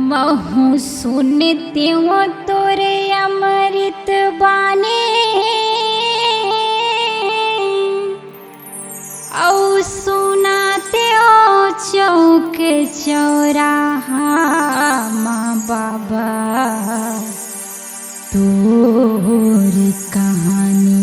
हमहु सुनते हो तोरे अमृत बानी औ सुनाते हो चौक चौराहा माँ बाबा तोरी कहानी।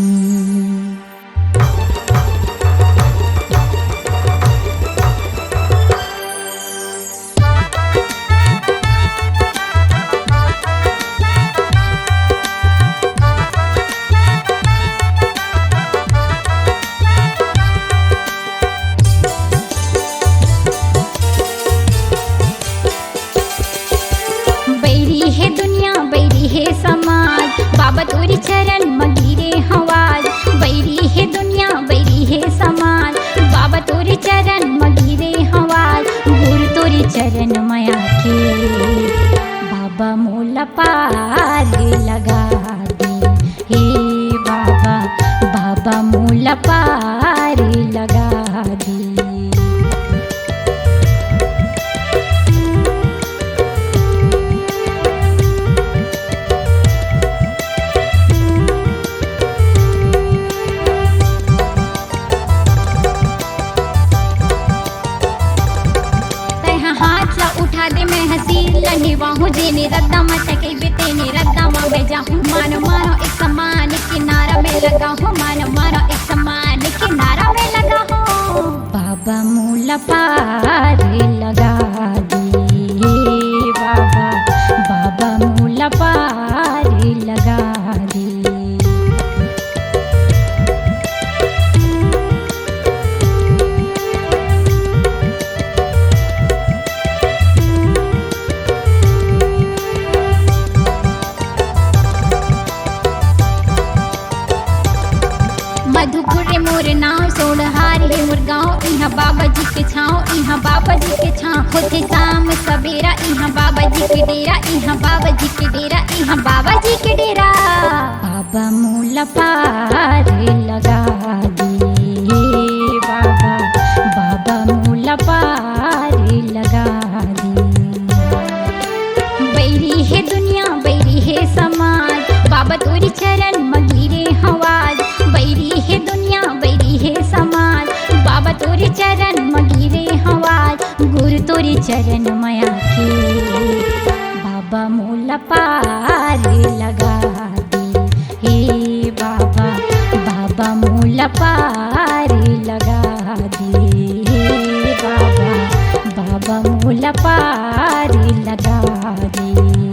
समाज बाबा तोरी चरण मगिरे हवाज, बैरी है दुनिया बैरी है समाज बाबा तोरी चरण मगिरे हवाज। गुरु तोरी चरण माया के बाबा मोला पार लगा दे, हे बाबा बाबा मोला पार लगा दे। दे मैं हसी लनी वाहू जेने रद्दा मटके बेतेने रद्दा मां भेजा हूँ मानो मानो एक समान किनारा में लगा हूँ मानो मानो एक समान किनारा में लगा हूँ। बाबा मूला पार लगा दे, बाबा बाबा मूला पार लगा दे। मधुपुर मोर नाव सोनहार है मोर गाँव, इहाँ बाबा जी के छाँव इहाँ बाबा जी के छाँव। होते शाम सवेरा इहाँ बाबा जी के डेरा, इहाँ बाबा जी के डेरा, इहाँ बाबा जी के डेरा। बाबा मूला पार लगा दे, बाबा बाबा मूला पार लगा दे। बैरी है दुनिया बैरी है समाज बाबा तोरी चरण मगिरे हवाज, बैरी है दुनिया बैरी है समाज बाबा तोरी चरण मगिरे हवाज। गुरु तोरी चरण माया के बाबा मोला पार लगा दे, हे बाबा बाबा मोला पार लगा दे, हे बाबा बाबा मोला पार लगा दे।